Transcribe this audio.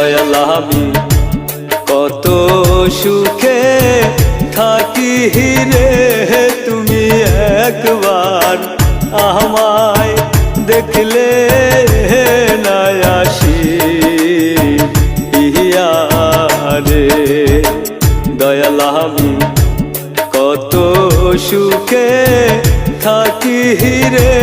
দয়াল আমি কত সুখে থাকি রে, তুমি একবার আমায় দেখলে না আসি রে। দয়াল আমি কত সুখে থাকি রে,